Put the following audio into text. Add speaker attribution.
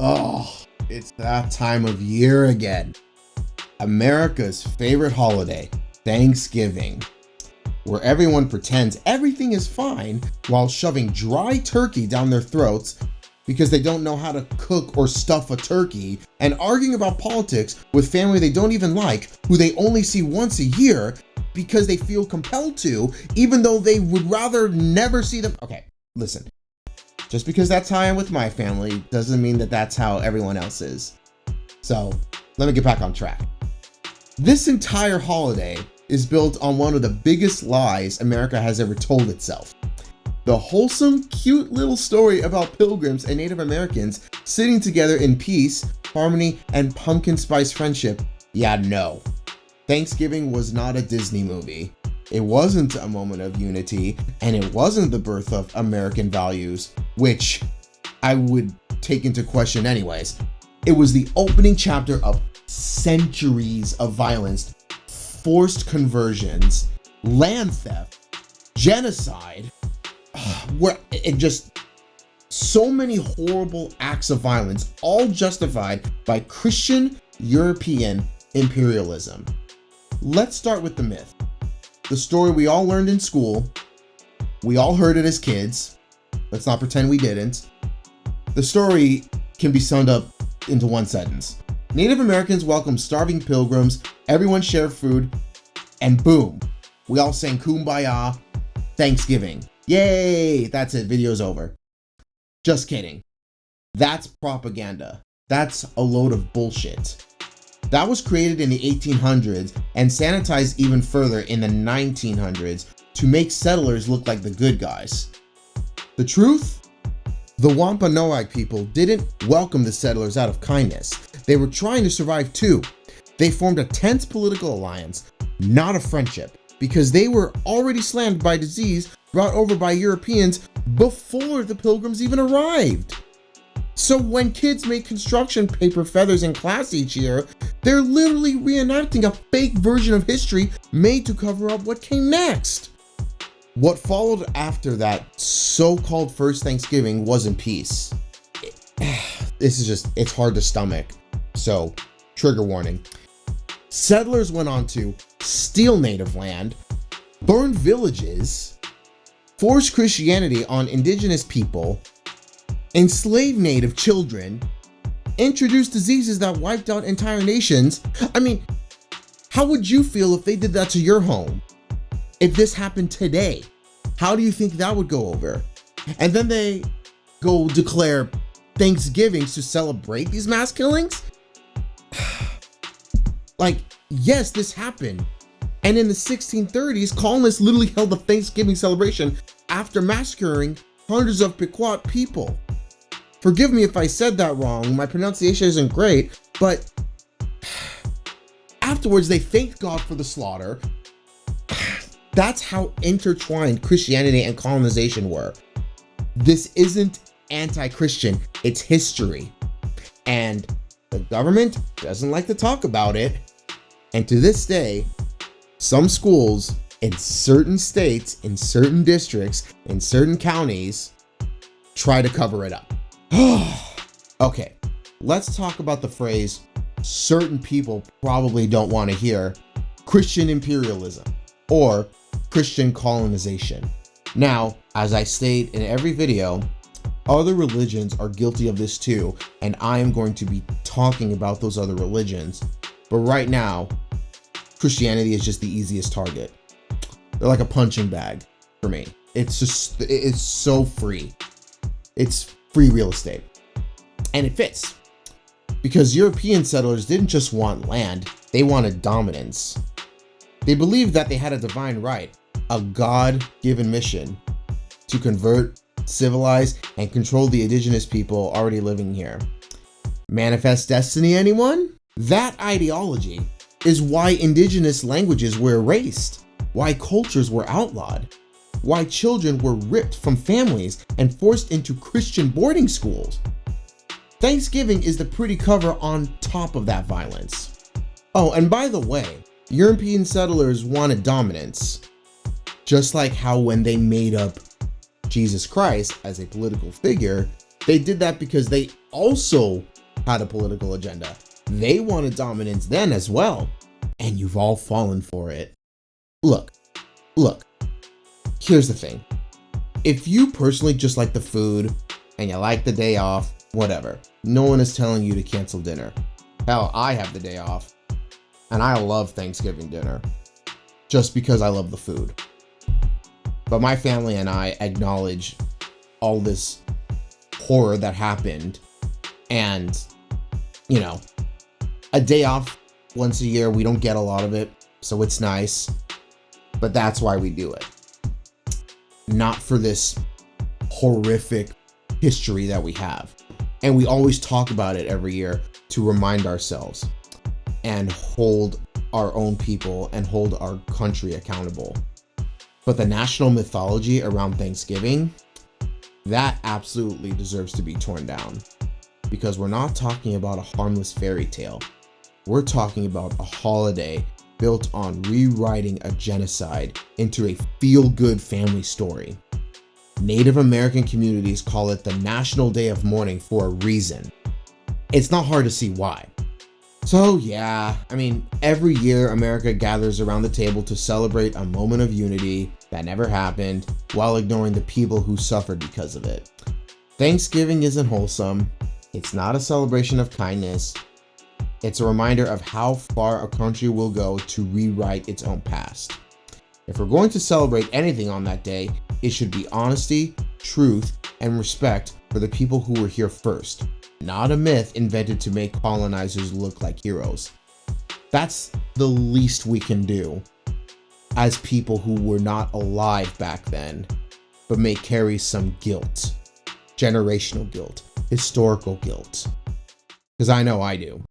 Speaker 1: Oh, it's that time of year again. America's favorite holiday, Thanksgiving, where everyone pretends everything is fine while shoving dry turkey down their throats because they don't know how to cook or stuff a turkey, and arguing about politics with family they don't even like, who they only see once a year because they feel compelled to, even though they would rather never see them. Okay, listen. Just because that's how I am with my family doesn't mean that that's how everyone else is. So let me get back on track. This entire holiday is built on one of the biggest lies America has ever told itself. The wholesome, cute little story about pilgrims and Native Americans sitting together in peace, harmony, and pumpkin spice friendship. Yeah, no. Thanksgiving was not a Disney movie. It wasn't a moment of unity, and it wasn't the birth of American values, which I would take into question anyways. It was the opening chapter of centuries of violence, forced conversions, land theft, genocide, where it just so many horrible acts of violence, all justified by Christian European imperialism. Let's start with the myth. The story we all learned in school. We all heard it as kids. Let's not pretend we didn't. The story can be summed up into one sentence. Native Americans welcomed starving pilgrims, everyone shared food, and boom, we all sang Kumbaya, Thanksgiving. Yay, that's it, video's over. Just kidding. That's propaganda. That's a load of bullshit. That was created in the 1800s and sanitized even further in the 1900s to make settlers look like the good guys. The truth? The Wampanoag people didn't welcome the settlers out of kindness. They were trying to survive too. They formed a tense political alliance, not a friendship, because they were already slammed by disease brought over by Europeans before the pilgrims even arrived. So when kids make construction paper feathers in class each year, they're literally reenacting a fake version of history made to cover up what came next. What followed after that so-called first Thanksgiving wasn't peace. It's hard to stomach. So, trigger warning. Settlers went on to steal native land, burn villages, force Christianity on indigenous people, enslave native children, introduce diseases that wiped out entire nations. I mean, how would you feel if they did that to your home? If this happened today, how do you think that would go over? And then they go declare Thanksgivings to celebrate these mass killings? Like, yes, this happened. And in the 1630s, colonists literally held a Thanksgiving celebration after massacring hundreds of Pequot people. Forgive me if I said that wrong, my pronunciation isn't great, but afterwards they thanked God for the slaughter. That's how intertwined Christianity and colonization were. This isn't anti-Christian, it's history. And the government doesn't like to talk about it. And to this day, some schools in certain states, in certain districts, in certain counties, try to cover it up. Okay, let's talk about the phrase certain people probably don't want to hear: Christian imperialism or Christian colonization. Now, as I state in every video, other religions are guilty of this too, and I am going to be talking about those other religions. But right now, Christianity is just the easiest target. They're like a punching bag for me. It's so free. It's free real estate. And it fits. Because European settlers didn't just want land, they wanted dominance. They believed that they had a divine right, a God-given mission to convert, civilize, and control the indigenous people already living here. Manifest destiny, anyone? That ideology is why indigenous languages were erased, why cultures were outlawed, why children were ripped from families and forced into Christian boarding schools. Thanksgiving is the pretty cover on top of that violence. Oh, and by the way, European settlers wanted dominance, just like how when they made up Jesus Christ as a political figure, they did that because they also had a political agenda. They wanted dominance then as well. And you've all fallen for it. Look, here's the thing. If you personally just like the food and you like the day off, whatever. No one is telling you to cancel dinner. Hell, I have the day off. And I love Thanksgiving dinner. Just because I love the food. But my family and I acknowledge all this horror that happened. And, you know, a day off once a year, we don't get a lot of it. So it's nice. But that's why we do it. Not for this horrific history that we have. And we always talk about it every year to remind ourselves and hold our own people and hold our country accountable. But the national mythology around Thanksgiving, that absolutely deserves to be torn down. Because we're not talking about a harmless fairy tale. We're talking about a holiday built on rewriting a genocide into a feel-good family story. Native American communities call it the National Day of Mourning for a reason. It's not hard to see why. So yeah, I mean, every year America gathers around the table to celebrate a moment of unity that never happened while ignoring the people who suffered because of it. Thanksgiving isn't wholesome. It's not a celebration of kindness. It's a reminder of how far a country will go to rewrite its own past. If we're going to celebrate anything on that day, it should be honesty, truth, and respect for the people who were here first, not a myth invented to make colonizers look like heroes. That's the least we can do as people who were not alive back then, but may carry some guilt, generational guilt, historical guilt, because I know I do.